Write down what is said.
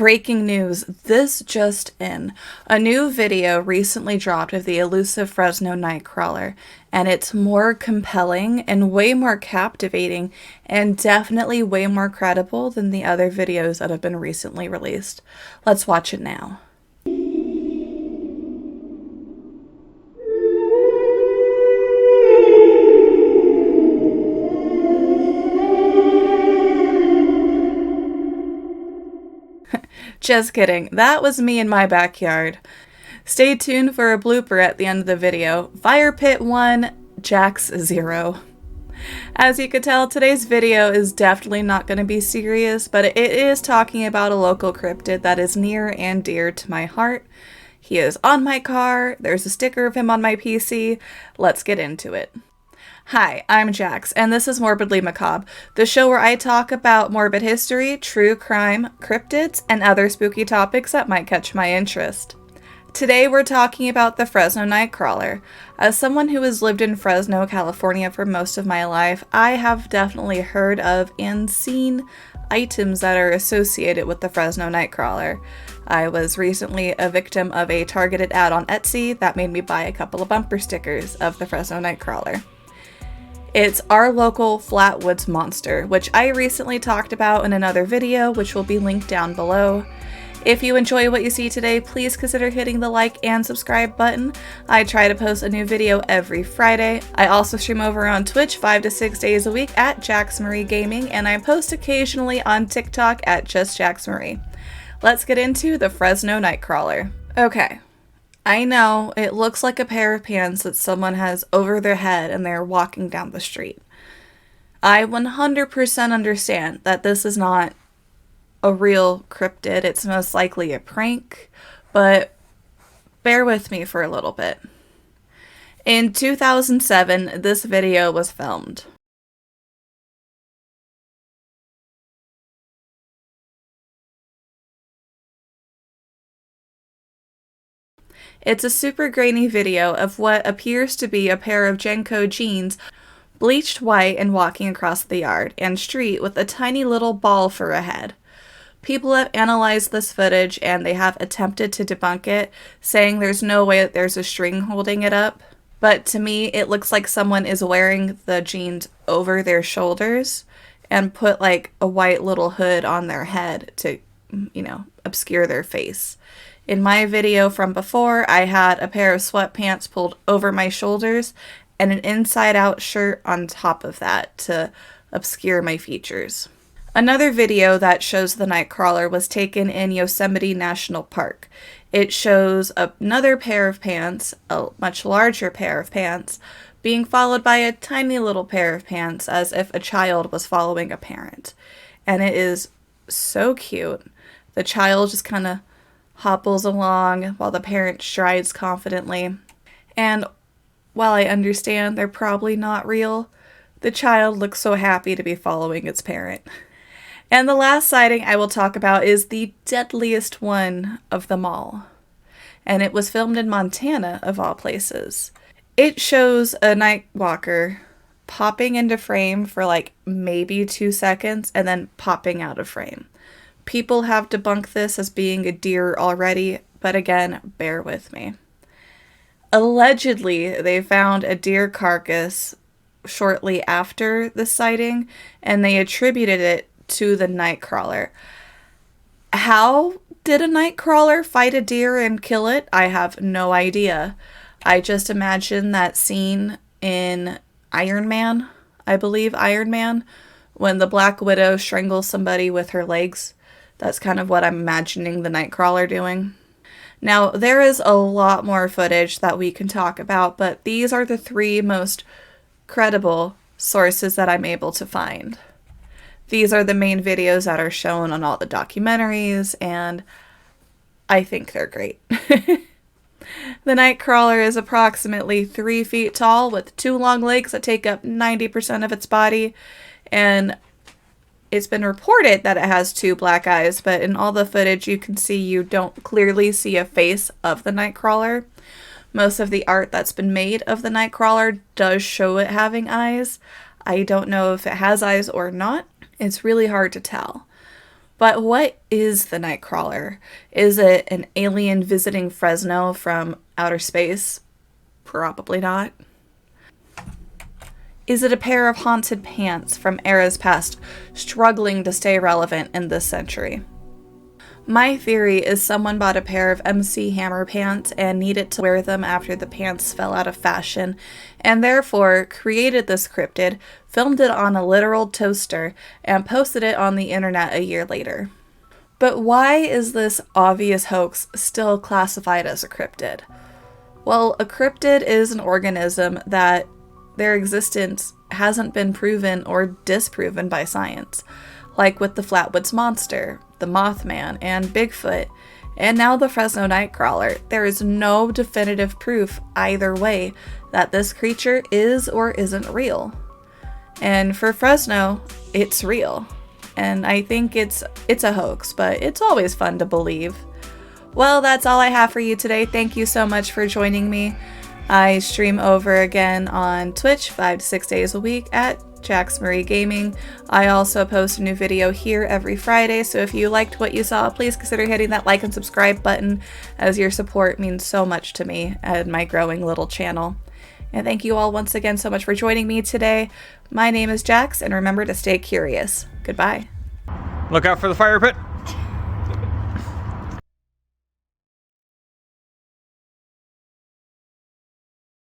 Breaking news, this just in. A new video recently dropped of the elusive Fresno Nightcrawler, and it's more compelling and way more captivating and definitely way more credible than the other videos that have been recently released. Let's watch it now. Just kidding, that was me in my backyard. Stay tuned for a blooper at the end of the video. Fire Pit 1, Jax 0. As you can tell, today's video is definitely not going to be serious, but it is talking about a local cryptid that is near and dear to my heart. He is on my car, there's a sticker of him on my PC. Let's get into it. Hi, I'm Jax, and this is Morbidly Macabre, the show where I talk about morbid history, true crime, cryptids, and other spooky topics that might catch my interest. Today we're talking about the Fresno Nightcrawler. As someone who has lived in Fresno, California for most of my life, I have definitely heard of and seen items that are associated with the Fresno Nightcrawler. I was recently a victim of a targeted ad on Etsy that made me buy a couple of bumper stickers of the Fresno Nightcrawler. It's our local Flatwoods monster, which I recently talked about in another video, which will be linked down below. If you enjoy what you see today, please consider hitting the like and subscribe button. I try to post a new video every Friday. I also stream over on Twitch 5 to 6 days a week at Jaxmarie Gaming, and I post occasionally on TikTok at Just Jaxmarie. Let's get into the Fresno Nightcrawler. Okay. I know, it looks like a pair of pants that someone has over their head and they're walking down the street. I 100% understand that this is not a real cryptid. It's most likely a prank, but bear with me for a little bit. In 2007, this video was filmed. It's a super grainy video of what appears to be a pair of Jenko jeans, bleached white and walking across the yard and street with a tiny little ball for a head. People have analyzed this footage and they have attempted to debunk it, saying there's no way that there's a string holding it up. But to me, it looks like someone is wearing the jeans over their shoulders and put like a white little hood on their head to, obscure their face. In my video from before, I had a pair of sweatpants pulled over my shoulders and an inside-out shirt on top of that to obscure my features. Another video that shows the Nightcrawler was taken in Yosemite National Park. It shows another pair of pants, a much larger pair of pants, being followed by a tiny little pair of pants as if a child was following a parent. And it is so cute. The child just kind of hobbles along while the parent strides confidently. And while I understand they're probably not real, the child looks so happy to be following its parent. And the last sighting I will talk about is the deadliest one of them all. And it was filmed in Montana, of all places. It shows a night walker popping into frame for like maybe 2 seconds and then popping out of frame. People have debunked this as being a deer already, but again, bear with me. Allegedly, they found a deer carcass shortly after the sighting, and they attributed it to the Nightcrawler. How did a Nightcrawler fight a deer and kill it? I have no idea. I just imagine that scene in Iron Man, I believe Iron Man, when the Black Widow strangles somebody with her legs. That's kind of what I'm imagining the Nightcrawler doing. Now, there is a lot more footage that we can talk about, but these are the 3 most credible sources that I'm able to find. These are the main videos that are shown on all the documentaries, and I think they're great. The Nightcrawler is approximately 3 feet tall with 2 long legs that take up 90% of its body, and it's been reported that it has 2 black eyes, but in all the footage you don't clearly see a face of the Nightcrawler. Most of the art that's been made of the Nightcrawler does show it having eyes. I don't know if it has eyes or not. It's really hard to tell. But what is the Nightcrawler? Is it an alien visiting Fresno from outer space? Probably not. Is it a pair of haunted pants from eras past, struggling to stay relevant in this century? My theory is someone bought a pair of MC Hammer pants and needed to wear them after the pants fell out of fashion, and therefore created this cryptid, filmed it on a literal toaster, and posted it on the internet a year later. But why is this obvious hoax still classified as a cryptid? Well, a cryptid is an organism that their existence hasn't been proven or disproven by science, like with the Flatwoods Monster, the Mothman, and Bigfoot, and now the Fresno Nightcrawler. There is no definitive proof either way that this creature is or isn't real. And for Fresno, it's real. And I think it's a hoax, but it's always fun to believe. Well, that's all I have for you today. Thank you so much for joining me. I stream over again on Twitch 5 to 6 days a week at Jax Marie Gaming. I also post a new video here every Friday, so if you liked what you saw, please consider hitting that like and subscribe button, as your support means so much to me and my growing little channel. And thank you all once again so much for joining me today. My name is Jax, and remember to stay curious. Goodbye. Look out for the fire pit.